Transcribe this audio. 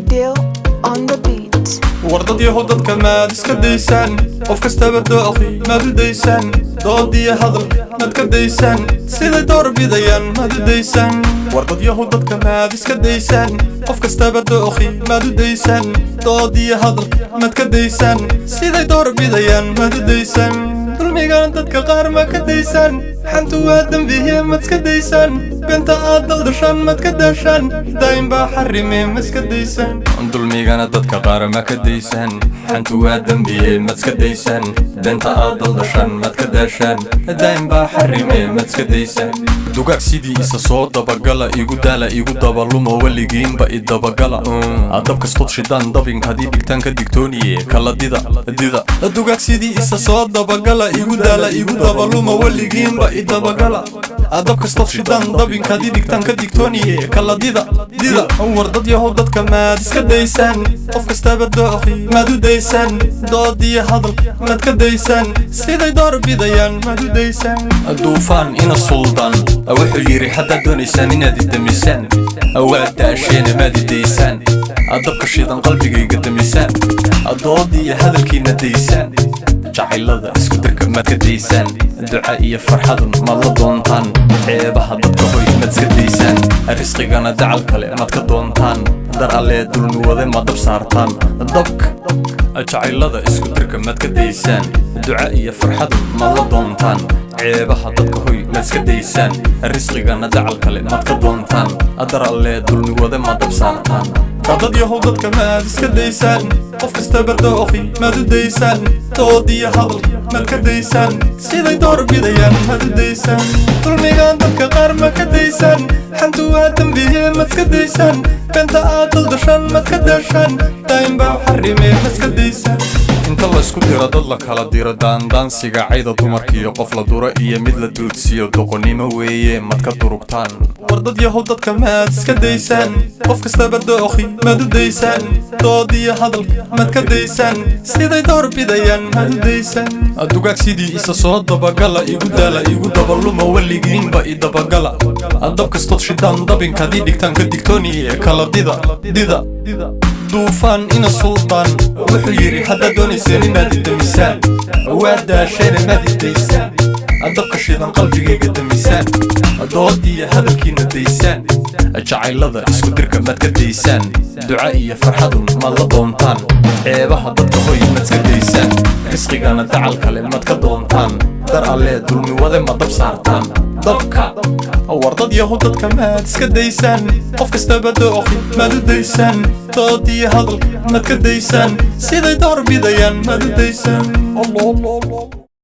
Deal on the beat. وردد يهودد كماد اسكديسان قف كستaba dooqi maad u daysaan doodiya hadalka maad ka daysaan sida door bidayaan maad u daysaan wardad yahudad kamaad iska daysaan qof kastaba dooqi maad u daysaan doodiya hadalka maad ka daysaan sida door bidayaan maad u daysaan dulmigan dadka qaar ma ka daysaan xantu waa dambiye maad iska daysaan benta aad daldashaan maad ka daashaan daa'im baa xarime ma iska daysaan dulmigana dadka qaar ma ka daysaan xantu waa dambiye maad iska daysaan benta aad daldashaan maad ka daashaan daa'im baa xarime maad iska daysaan dugaag sidii isa soo dabagala igu daala igu dabalumo weligiinba i dabagala adab kastood shidaan dabinkadii dhigtaan ka digtooniye kala dida dugaag sidii isa soo dabagala igu daala igu dabalumo weligiinba i dabagala adab kastood shidaan dabinkadii dhigtaan ka digtooniye kala dida wardad yahudad kamaad iska daysaan qof kastaba dooqi maad u daysaan doodiya hadalka maad ka daysaan siday door bidayaan maad u daysaan duufaan ina suldaan wuxuu yiri haddaad doonaysaan inaad idamisaan waad daasheena maad idaysaan adabka shidan qalbigayga damisaan doodiya hadalkiina daysaan jacaylada isku dirka maad ka daysaan duca iyo farxadun maad la doontaan ceebaha dadka hoy maad iska daysaan risqigana dacal kale maad ka doontaan dar allee dulmi wade maad dab saartaan dabka jacaylada isku dirka maad ka daysaan duca iyo farxadun maad la doontaan ceebaha dadka hoy maad iska daysaan risqigana dacal kale maad ka doontaan dar allee dulmi wade maad dab saartaan dad yahudad kamaad iska daysaan qof kastaba dooqi maad u daysaan doodiya hadalka maad ka daysaan siday door bidayaan maad u daysaan dulmigan dadka qaar ma ka daysaan xantu waa dambiye maad iska daysaan benta aad daldashaan maad ka daashaan daa'im baa xarime maad iska daysaan inta laysku diro dad la kala diro daandaansiga cayda dumarkiiyo qof la duro iyo mid la duudsiyo doqonnimo weeye maad ka durugtaan wardad yahudad kamaad iska daysaan qof kastaba dooqi maad u daysaan doodiya hadalka maad ka daysaan siday door bidayaan maad u daysaan dugaag sidii isa soo dabagala igu daala igu dabalumo weligiinba i dabagala adab kastood shidaan dabinkadii dhigtaan ka digtooniye kala dida duufaan ina suldaan wuxuu yiri haddaad doonaysaan inaad idamisaan waad daasheena maad idaysaan adabka shidan qalbigayga damisaan doodiya hadalkiina daysaan jacaylada isku dirka maad ka daysaan duca iyo farxadun maad la doontaan ceebaha dadka hoy maad iska daysaan risqigana dacal kale maad ka doontaan dar allee dulmi wade maad dab saartaan dabka wardad yahudad kamaad iska daysaan qof kastaba dooqi maad u daysaan doodiya hadalka maad ka daysaan siday door bidayaan maad u daysaan